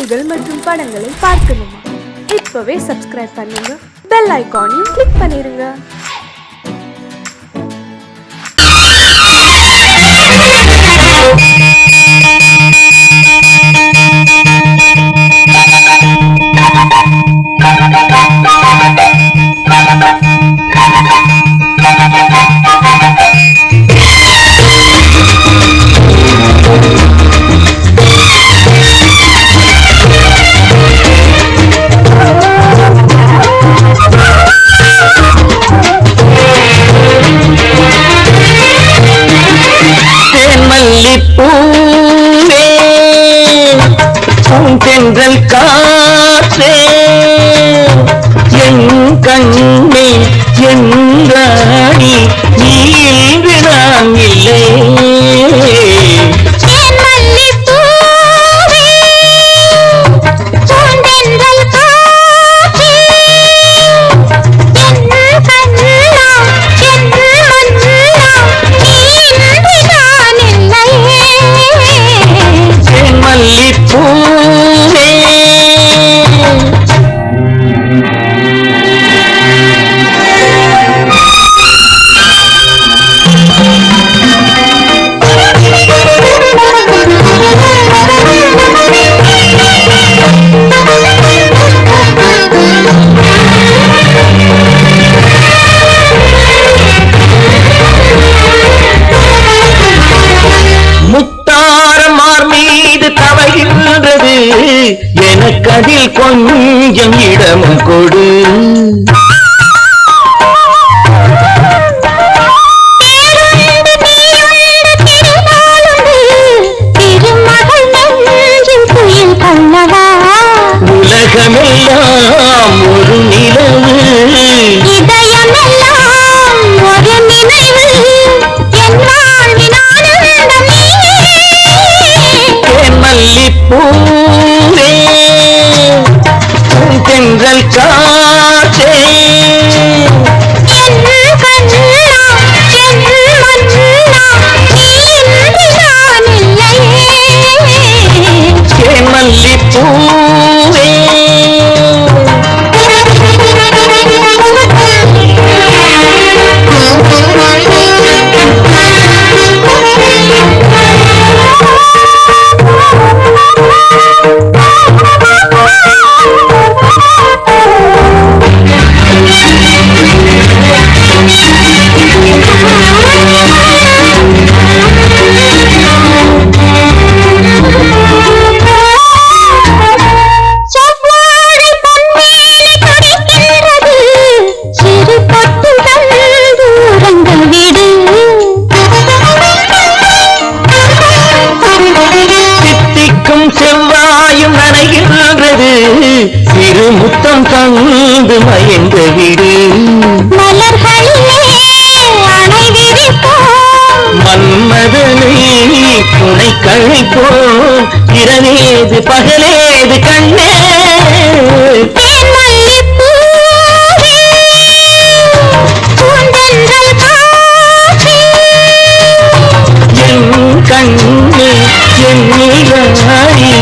பாடல்கள் மற்றும் படங்களை பார்க்கணுமா? இப்பவே சப்ஸ்கிரைப் பண்ணுங்க, பெல் ஐகானையும் கிளிக் பண்ணிருங்க. தென்றல் காற்றே என் கண்ணே என் ராணி நீ இன்று நான் இல்லை. எனக்கதில் கொஞ்சம் இடமும் கொடு. உலகமெல்லாம் ஒரு நிலவு, இதயமெல்லாம் ஒரு நினைவு, என் மல்லிப்பூவே தென்றல் காற்றே மல்லிப்பூவே செவ்வாயும் நனைகின்றது, சிறு முத்தம் தந்து மயங்க விடு. மன்மதனை துணை கழிப்போம், இரவேது பகலேது கண்ணே. என் கண்ணே என் நீராணி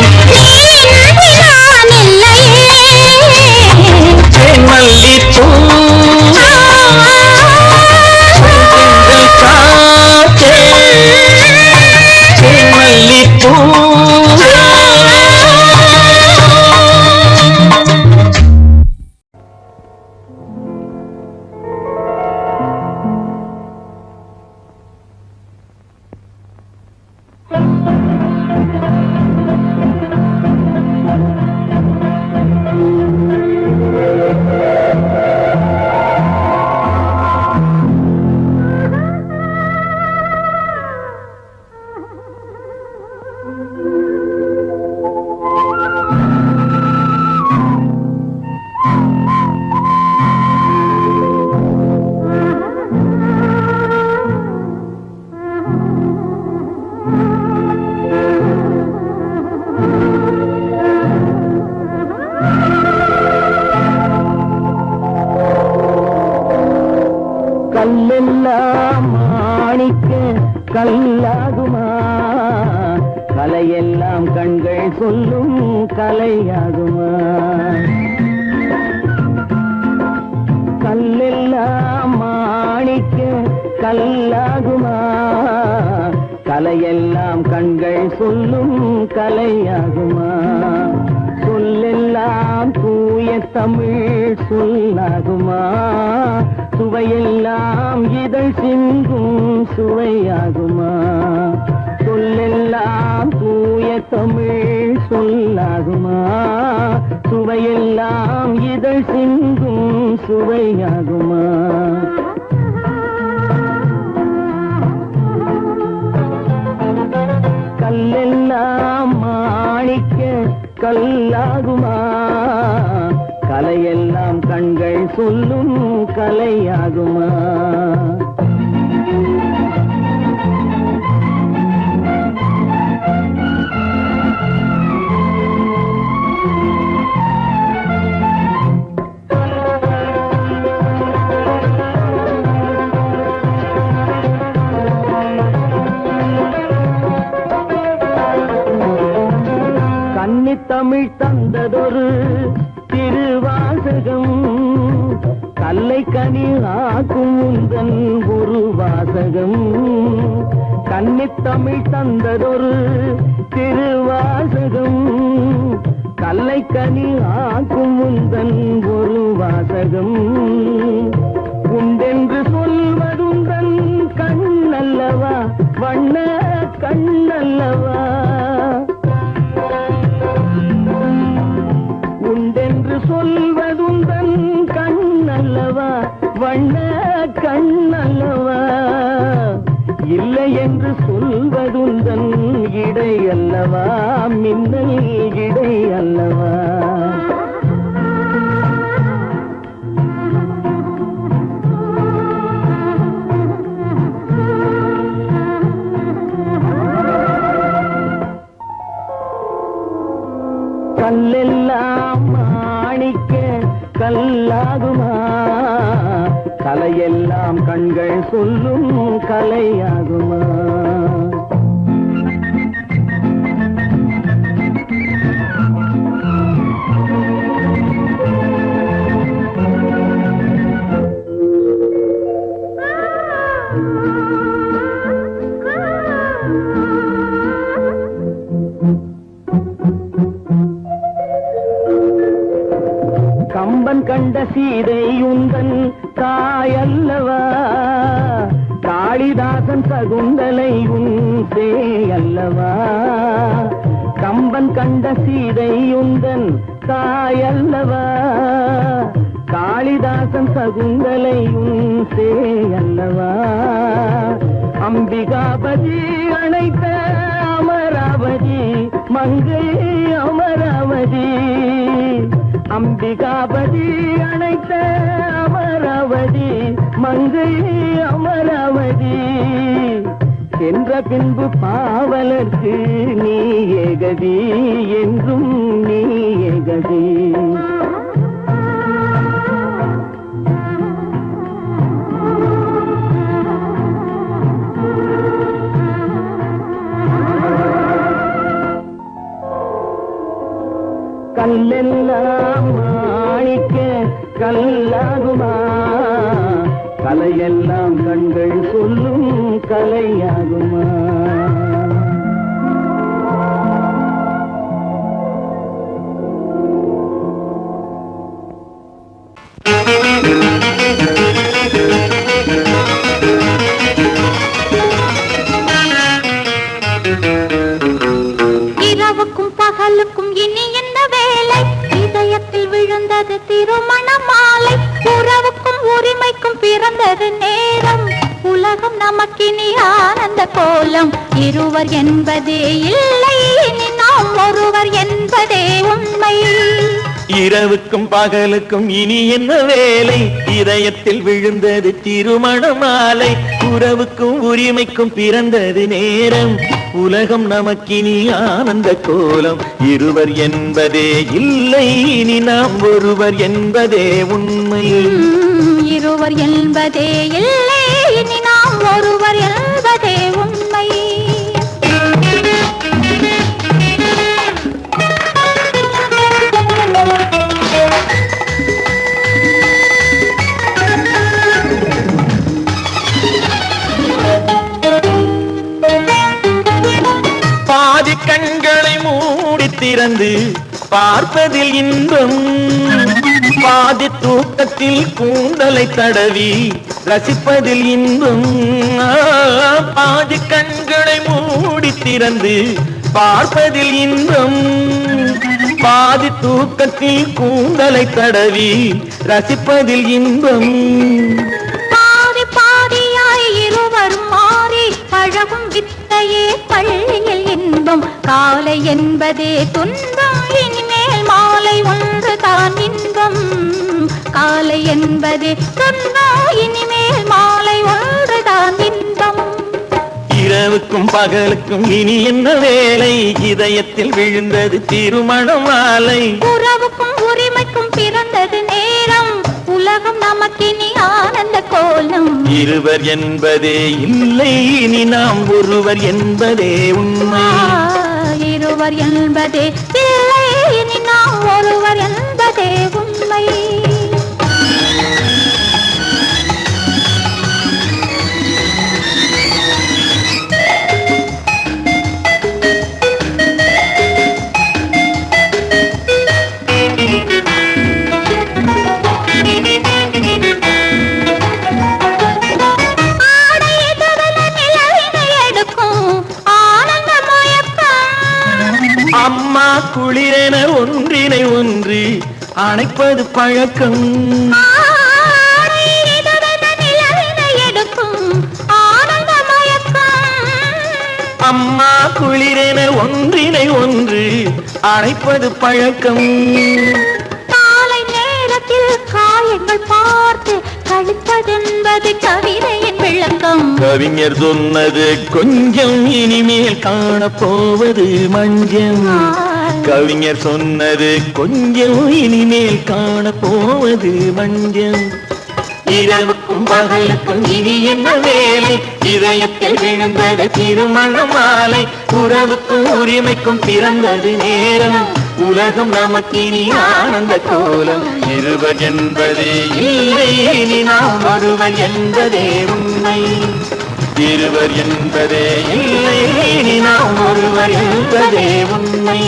மல்லிப்பூ காற்றே மல்லிப்பூ. கல்லெல்லாம் மாணிக்க கல்லாகுமா கலையெல்லாம் கண்கள் சொல்லும் கலையாகுமா? கல்லெல்லாம் மாணிக்க கல்லாகுமா? கலையெல்லாம் கண்கள் சொல்லும் கலையாகுமா? சொல்லெல்லாம் தூய தமிழ் சொல்லாகுமா? சுவையெல்லாம் இதழ் சிந்தும் சுவையாகுமா? சொல்லெல்லாம் தூய தமிழ் சொல்லாகுமா? சுவையெல்லாம் இதழ் சிந்தும் சுவையாகுமா? கல்லெல்லாம் மாணிக்க கல்லாகுமா? கலையெல்லாம் கண்கள் சொல்லும் கலையாகுமா? தமிழ் தந்ததொரு திருவாசகம் கல்லை கனி ஆக்கும் உந்தன் ஒரு வாசகம். கன்னித்தமிழ் தந்ததொரு திருவாசகம் கல்லை கனி ஆக்கும் உந்தன் ஒரு வாசகம். உண்டென்று சொல்வதுந்தன் கண்ணல்லவா வண்ண கண்ணல்லவா? உண்டென்று சொல்வதுந்தன் கண்ணல்லவா வண்ண கண்ணல்லவா? இல்லை என்று சொல்வதுந்தன் இடை அல்லவா மின்னல் இடை அல்லவா? கல்லெல்லாம் மாணிக்க கல்லாகுமா? கலையெல்லாம் கண்கள் சொல்லும் கலையாகுமா? கம்பன் கண்ட சீதை உந்தன் தாயல்லவா? காளிதாசன் சகுந்தலை உன் சேயல்லவா? கம்பன் கண்ட சீதை உந்தன் தாயல்லவா? காளிதாசன் சகுந்தலை உன் சேயல்லவா? அம்பிகாபதி அணைத்த அமராவதி மங்கை அமராவதி. அம்பிகாபதி அணைத்த அமராவதி மங்கை அமராவதி. சென்ற பின்பு பாவலர்க்கு நீ ஏகதி என்றும் நீ ஏகதி. கல்லெல்லாம் மாணிக்க கல்லாகுமா? கலையெல்லாம் கண்கள் சொல்லும் கலையாகுமா? இரவுக்கும் பகலுக்கும் இனி என்ன வேலை? இதயத்தில் விழுந்தது திருமண மாலை. உறவுக்கும் உரிமைக்கும் பிறந்தது நேரம். உலகம் நமக்கினி ஆனந்த கோலம். இருவர் என்பதே இல்லை, இனி நாம் ஒருவர் என்பதே உண்மை. இரவுக்கும் பகலுக்கும் இனி என்ன வேலை? இதயத்தில் விழுந்தது திருமண மாலை. உறவுக்கும் உரிமைக்கும் பிறந்தது நேரம். உலகம் நமக்கினி ஆனந்த கோலம். இருவர் என்பதே இல்லை, இனி நாம் ஒருவர் என்பதே உண்மை. இருவர் என்பதே இல்லை, இனி நாம் ஒருவர் என்பதே உண்மை. திறந்து பார்ப்பதில் இன்பம் பாதி தூக்கத்தில் கூந்தலை தடவி ரசிப்பதில் இன்பம் பாதி கண்களை மூடி திறந்து பார்ப்பதில் இன்பம் பாதி தூக்கத்தில் கூந்தலை தடவி ரசிப்பதில் இன்பம் பாதி பாதியாய் இருவரும் மாறி பழகும் வித்தையே பள்ளியில் இன்பம் காலை என்பதே துன்பம் இனிமேல் மாலை ஒன்றுதான் இன்பம் காலை என்பதே துன்பம் இனிமேல் மாலை ஒன்றுதான் இன்பம் இரவுக்கும் பகலுக்கும் இனி என்ன வேலை இதயத்தில் விழுந்தது திருமண மாலை உறவுக்கும் உரிமைக்கும் பிறந்தது நேரம் உலகம் நமக்கினி ஆனந்த கோலம் இருவர் என்பதே இல்லை இனி நாம் ஒருவர் என்பதே உண்மை இருவர் என்பதே இல்லை இனி நாம் ஒருவர் என்பதே உண்மை அம்மா குளிரென ஒன்றினை ஒன்று அணைப்பது பழக்கம் அம்மா குளிரென ஒன்றினை ஒன்று அணைப்பது பழக்கம் காலை நேரத்தில் காயங்கள் பார்த்து கழிப்பதென்பது கவிதையின் விளக்கம் கவிஞர் சொன்னது கொஞ்சம் இனிமேல் காணப்போவது மஞ்சம் கவிஞர் சொன்னது கொஞ்சம் இனிமேல் காணப்போவது மஞ்சம் இரவுக்கும் பகலுக்கும் இனி என்ன வேலை இதயத்தில் விழுந்தது திருமண மாலை உறவுக்கும் உரிமைக்கும் பிறந்தது நேரம் உலகம் நமக்கினி ஆனந்த கோலம் இருவர் என்பதே இல்லை இனி நாம் ஒருவர் என்பதே உண்மை இருவர் என்பதே இல்லை இனி நாம் ஒருவர் என்பதே உண்மை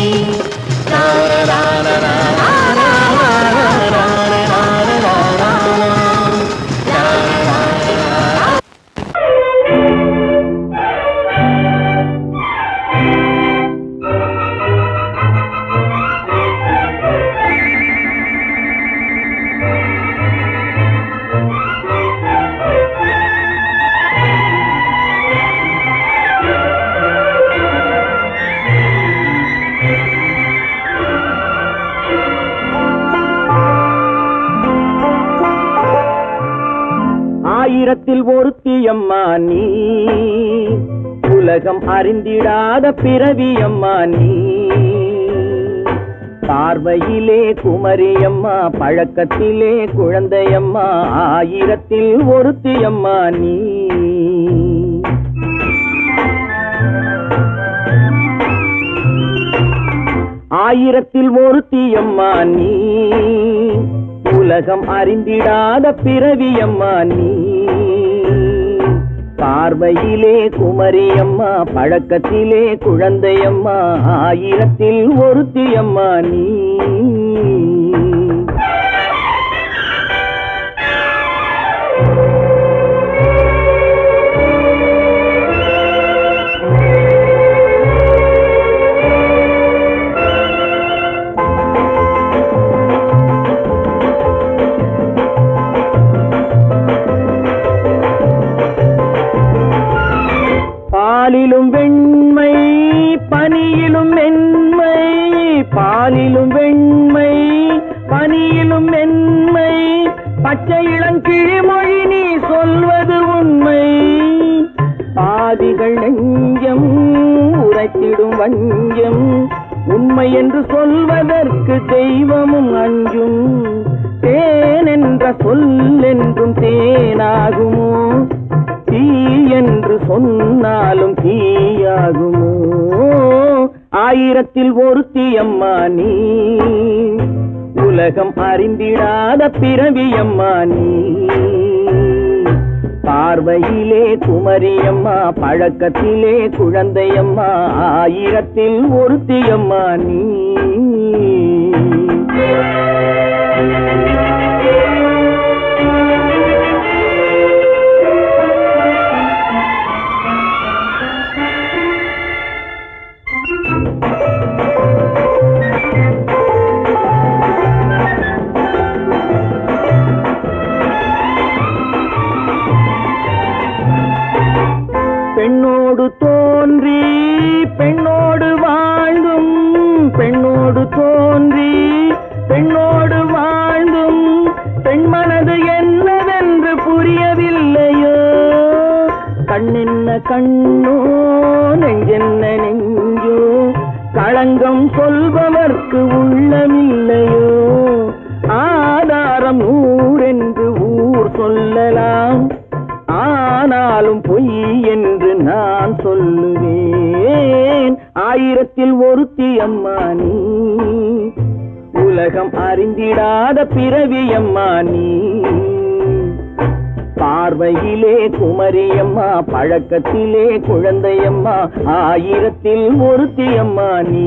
ஆயிரத்தில் ஒருத்தியம்மா நீ உலகம் அறிந்திடாத பிறவியம்மா நீ பார்வையிலே குமரியம்மா பழக்கத்திலே குழந்தையம்மா ஆயிரத்தில் ஒருத்தியம்மா நீ ஆயிரத்தில் ஒருத்தியம்மா நீ உலகம் அறிந்திடாத பிறவியம்மா நீ பார்வையிலே குமரியம்மா பழக்கத்திலே குழந்தையம்மா ஆயிரத்தில் ஒருத்தியம்மா நீ பாலிலும் வெண்மை பனியிலும் மென்மை பாலிலும் வெண்மை பனியிலும் மென்மை பச்சை இளங்கிழிமொழி நீ சொல்வது உண்மை பாதிகள் நெஞ்சம் உரைத்திடும் வஞ்சம் உண்மை என்று சொல்வதற்கு தெய்வமும் அஞ்சும் தேன் என்ற சொல் என்றும் தேனாகுமோ தீ என்று சொன்னாலும் தீயாகுமோ ஆயிரத்தில் ஒருத்தியம்மா நீ உலகம் அறிந்திடாத பிறவியம்மா நீ பார்வையிலே குமரியம்மா, பழக்கத்திலே குழந்தையம்மா, ஆயிரத்தில் ஒருத்தியம்மா நீ. பெண்ணோடு தோன்றி பெண்ணோடு வாழ்ந்தும், பெண்ணோடு தோன்றி பெண்ணோடு வாழ்ந்தும், பெண்மனது என்னவென்று புரியவில்லையோ. கண்ணென்ன கண்ணோ, நெஞ்சென்ன நெஞ்சோ, களங்கம் சொல்பவர்க்கு உள்ளமில்லையோ. ஆதாரம் ஊரென்று ஊர் சொல்லலாம், ஆனாலும் பொய் என்று நான் சொல்லுவேன். ஆயிரத்தில் ஒருத்தி அம்மா நீ, உலகம் அறிந்திடாத பிறவி அம்மா நீ. பார்வையிலே குமரியம்மா, பழக்கத்திலே குழந்தையம்மா, ஆயிரத்தில் ஒருத்தி அம்மா நீ.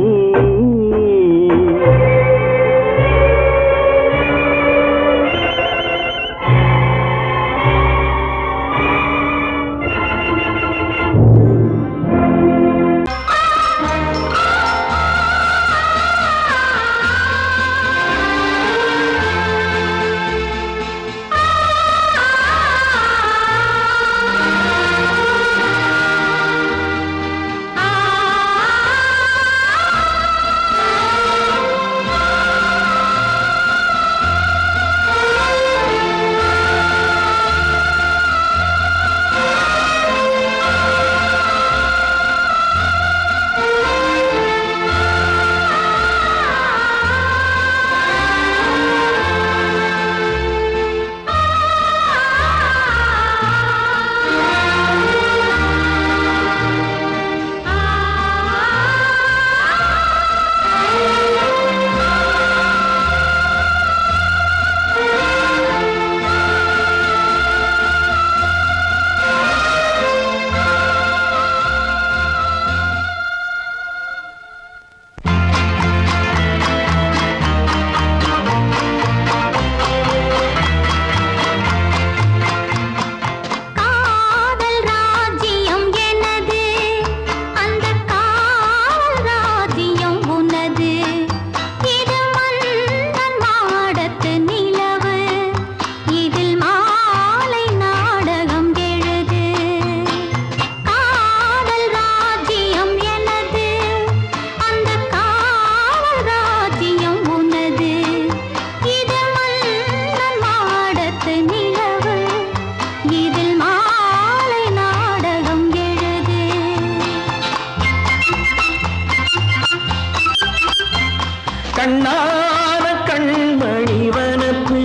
கண்ணான கண்மணி வனப்பு,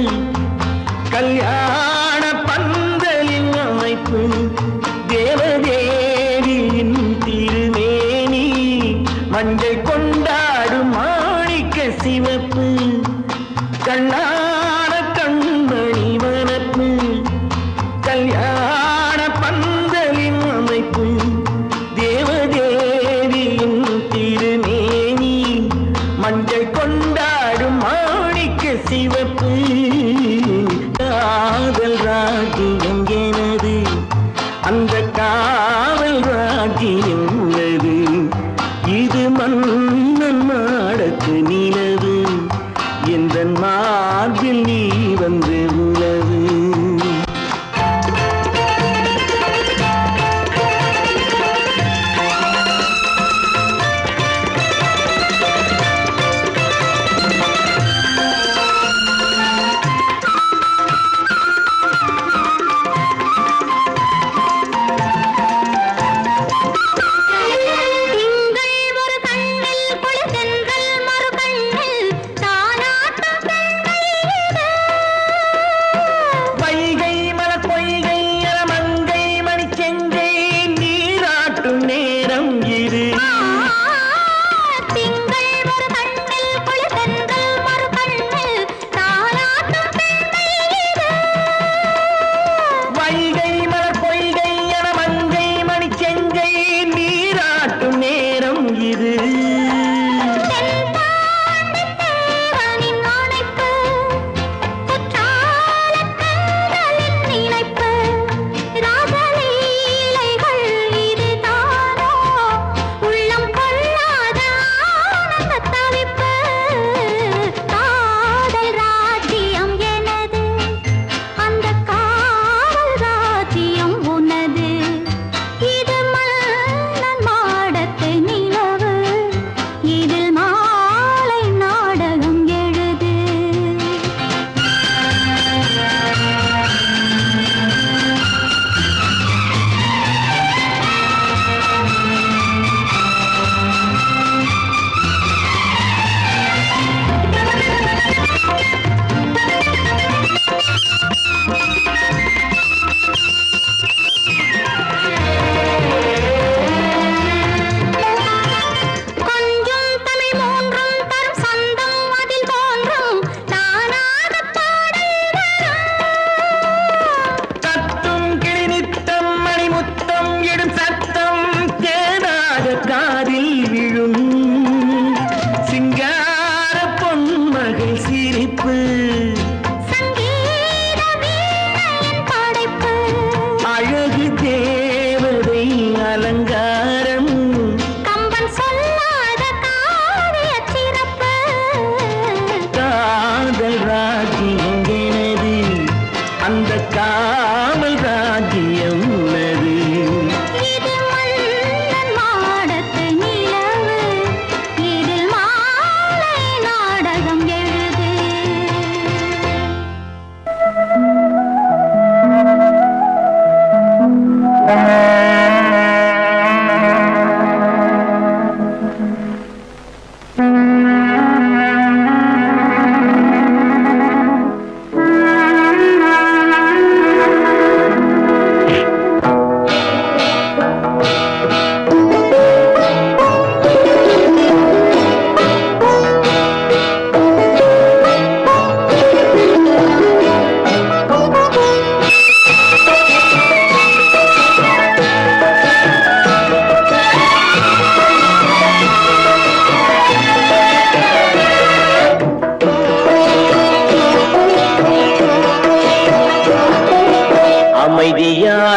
கல்யாண பந்தலின் அமைப்பு, தேவதேவியின் திருமேனி, மஞ்சள் கொண்டாடும் மாணிக்க சிவப்பு. கண்ணான கண்மணி வனப்பு, கல்யாண பந்தலின் அமைப்பு, தேவதேவியின் திருமேனி, மஞ்சள் கொண்டாடும் மாணிக்க சிவப்பு. காதல் ராஜ்யம் எனது, அந்த காவல் ராஜ்யம் உள்ளது. இது மன்னன் நாடத்து நிலவு, எந்த மார்பில் நீ வந்து உலவு. திங்கள் ஒரு கண்ணில், மறு கண்ணில் தானாட்டம் பெண்கள் இது.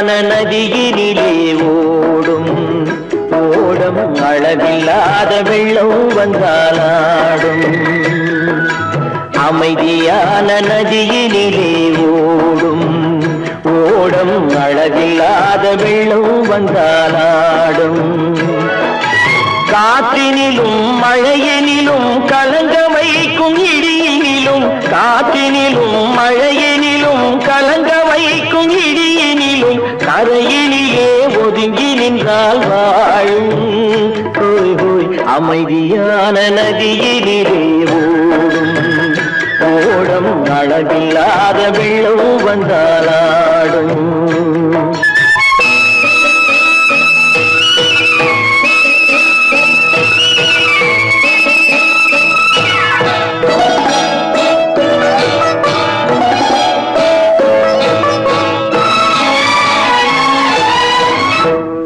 அமைதியான நதியினிலே ஓடும் ஓடம் அளவில்லாத வெள்ளம் வந்தாலாடும் அமைதியான நதியினிலே ஓடும் ஓடம் அளவில்லாத வெள்ளம் வந்தாலாடும் காற்றினிலும் மழையினிலும் கலங்க வைக்கும் இடியினிலும் காற்றினிலும் மழையினிலும் கலங்க வைக்கும் இடியினிலும் கரையினிலே ஒதுங்கி நின்றால் வாழும் ஹோய் ஹோய் அமைதியான நதியினிலே ஓடும் ஓடம் அளவில்லாத வெள்ளம் வந்தாலாடும்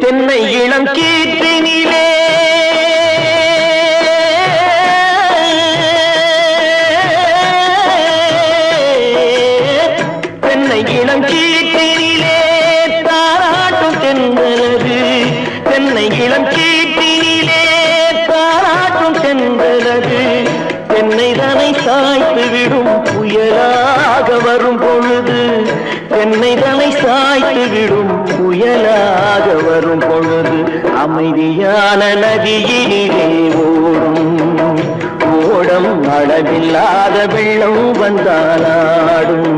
தென்னை இளம் கீற்றினிலே தென்னை இளம் கீற்றினிலே தாராட்டும் தென்றலது தென்னை இளம் கீற்றினிலே தாராட்டும் தென்றலது தென்னை தனை சாய்த்து விடும் புயலாக வரும் பொழுது தென்னை தனை சாய்த்து விடும் புயலாக வரும் பொழுது அமைதியான நதியினிலே ஓடும் ஓடம் அளவில்லாத வெள்ளம் வந்தாலாடும்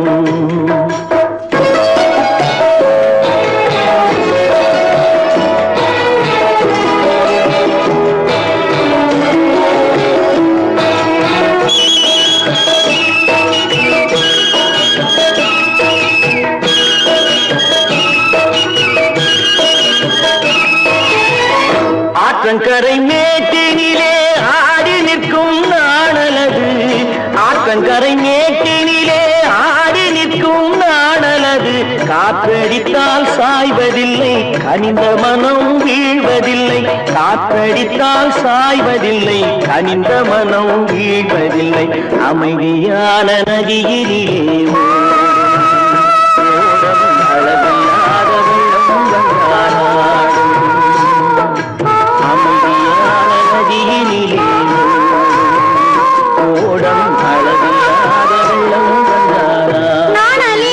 ஆற்றங்கரை மேட்டினிலே ஆடி நிற்கும் நாணலது ஆற்றங்கரை மேட்டினிலே ஆடி நிற்கும் நாணலது காற்றடித்தால் சாய்வதில்லை கனிந்த மனம் வீழ்வதில்லை காற்றடித்தால் சாய்வதில்லை கனிந்த மனம் வீழ்வதில்லை அமைதியான நதியிலே அளவில்லாத வெள்ளம் வந்தாலாடும் அமைதியான நதியினிலே ஓடம் அளவில்லாத வெள்ளம் வந்தாலாடும்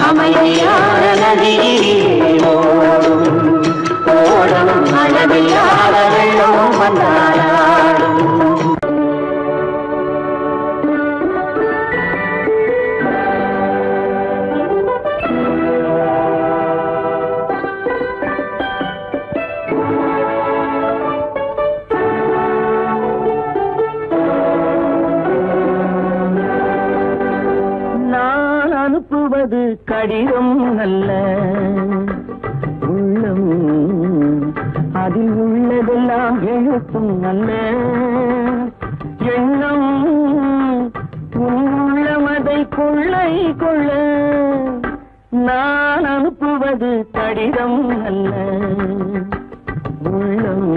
அமைதியான நதியினிலே ஓடும் ஓடும் அளவில்லாத வெள்ளம் வந்தாலாடும் அனுப்புவது கடிதம் அல்ல உள்ளம் அதில் உள்ளதெல்லாம் எழுத்தும் அல்ல எண்ணம் உள்ளமதை கொள்ளை கொள்ள நான் அனுப்புவது கடிதம் அல்ல உள்ளம்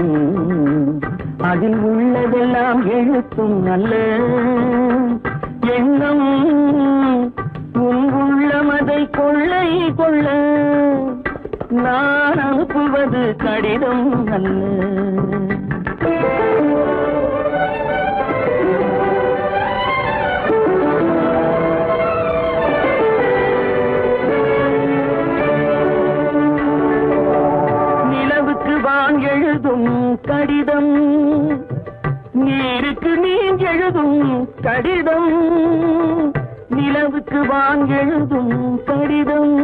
அதில் உள்ளதெல்லாம் எழுத்தும் அல்ல எண்ணம் உன் உள்ளமதை கொள்ளை கொள்ள நான் அனுப்புவது கடிதம் அல்ல. நிலவுக்கு வான் எழுதும் கடிதம் நீருக்கு நீர் எழுதும் கடிதம் நிலவுக்கு வான் எழுதும் கடிதம்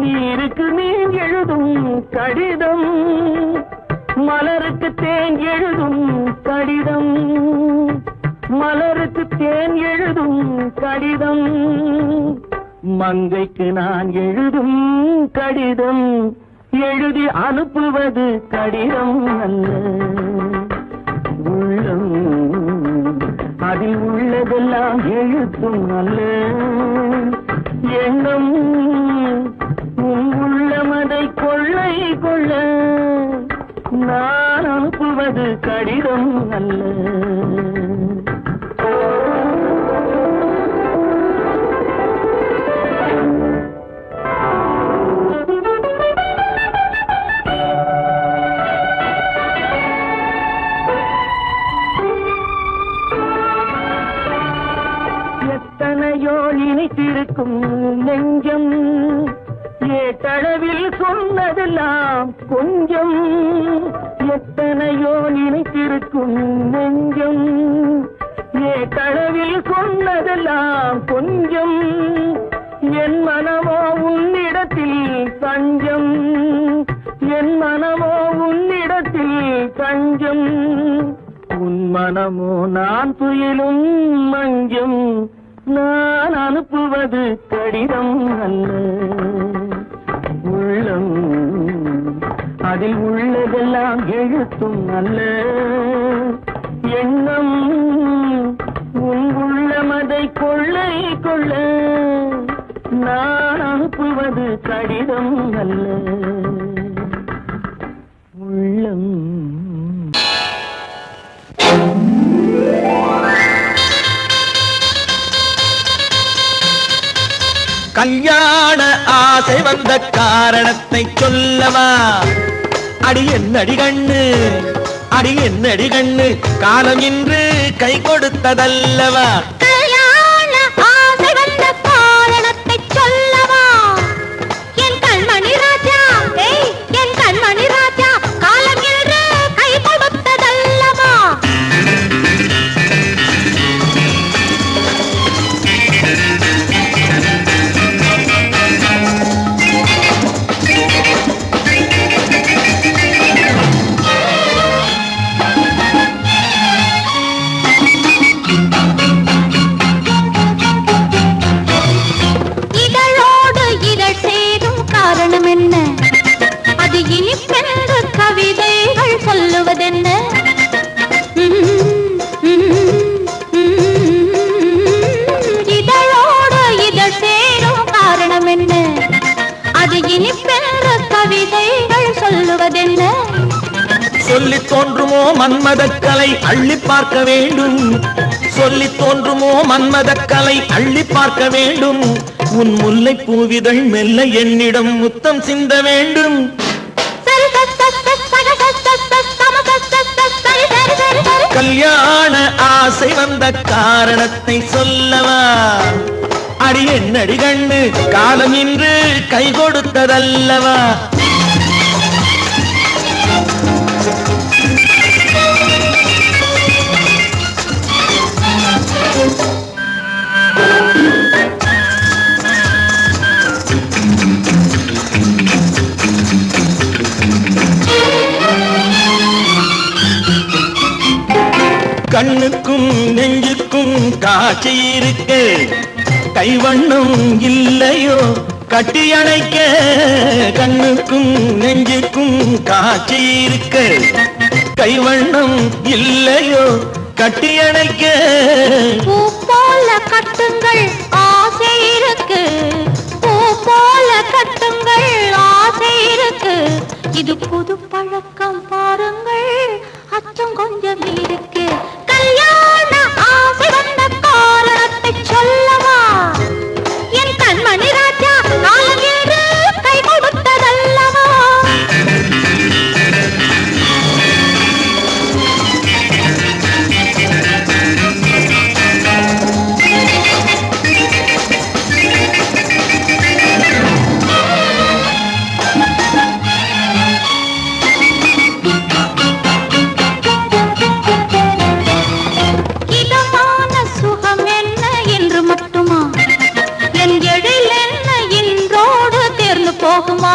நீருக்கு நீர் எழுதும் கடிதம் மலருக்கு தேன் எழுதும் கடிதம் மலருக்கு தேன் எழுதும் கடிதம் மங்கைக்கு நான் எழுதும் கடிதம் எழுதி அனுப்புவது கடிதம் அல்ல. உள்ளம் அதில் உள்ளதெல்லாம் எழுத்தும் அல்ல எண்ணம் உன் உள்ளமதை கொள்ளை கொள்ள நான் அனுப்புவது கடிதம் அல்ல. எத்தனையோ நினைத்திருக்கும் நெஞ்சம் ஏட்டளவில் சொன்னதெல்லாம் கொஞ்சம் எத்தனையோ நினைத்திருக்கும் நெஞ்சம் ஏட்டளவில் சொன்னதெல்லாம் கொஞ்சம் என் மனமோ உன்னிடத்தில் தஞ்சம் என் மனமோ உன்னிடத்தில் தஞ்சம் உன் மனமோ நான் துயிலும் மஞ்சம் நான் அனுப்புவது கடிதம் அல்ல. உள்ளம் அதில் உள்ளதெல்லாம் எழுத்தும் அல்ல எண்ணம் உன் உள்ளமதை கொள்ளை கொள்ள நான் அனுப்புவது கடிதம் அல்ல. உள்ளம் கல்யாண ஆசை வந்த காரணத்தை சொல்லவா? அடி என்னடி கண்ணு, அடி என்னடி கண்ணு, காலம் இன்று கை கொடுத்ததல்லவா? கல்யாண ஆசை வந்த காரணத்தை சொல்லவா? என் கண்மணி ராஜா, என் கண்மணி ராஜா, காலம் இன்று கை கொடுத்ததல்லவா? சொல்லுவதென்ன? இதழோடு இதழ் சேரும் காரணம் என்ன? அது இனிப்பென்ற கவிதைகள் சொல்லுவதென்ன? சொல்லி தோன்றுமோ மன்மதக்கலை அள்ளி பார்க்க வேண்டும், சொல்லி தோன்றுமோ மன்மதக்கலை அள்ளி பார்க்க வேண்டும். உன் முல்லை பூவிதழ் மெல்ல என்னிடம் முத்தம் சிந்த வேண்டும். கல்யாண ஆசை வந்த காரணத்தை சொல்லவா? அடி என்னடி கண்ணு, காலம் இன்று கை கொடுத்ததல்லவா? கண்ணுக்கும் நெஞ்சுக்கும் காட்சி இருக்கு, கைவண்ணம் இல்லையோ கட்டி அணைக்க? கண்ணுக்கும் நெஞ்சுக்கும் காட்சி இருக்கு, கைவண்ணம் இல்லையோ கட்டி அணைக்க? பூ போல கட்டுங்கள் ஆசை இருக்கு, பூ போல கட்டுங்கள் ஆசை இருக்கு. இது புது பழக்கம் பாருங்கள், அச்ச போகுமா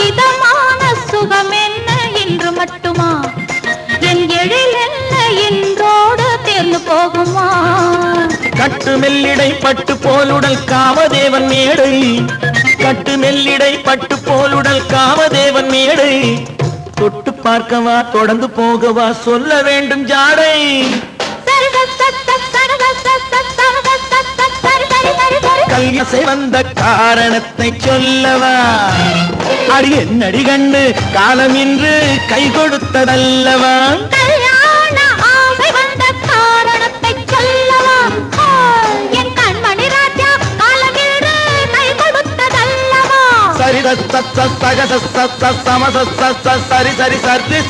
இதமான சுகம் என்ன இன்று மட்டுமா என் எழில் என்ன இன்றோடு தேர்ந்து போகுமா கட்டு மெல்லிடை பட்டு போலுடல் காமதேவன் மேடை கட்டு மெல்லிடை பட்டு போலுடல் காமதேவன் மேடை தொட்டு பார்க்கவா தொடர்ந்து போகவா சொல்ல வேண்டும் ஜாடை கல்யாசை வந்த காரணத்தை சொல்லவா அடி என்னடி கண்டு காலம் இன்று கை கொடுத்ததல்லவா கல்யாண ஆசை வந்த காரணத்தை சொல்லவா என் கண்மணி ராஜா காலமின்று கை கொடுத்ததல்லவா சரி சரி சரி சரி சரி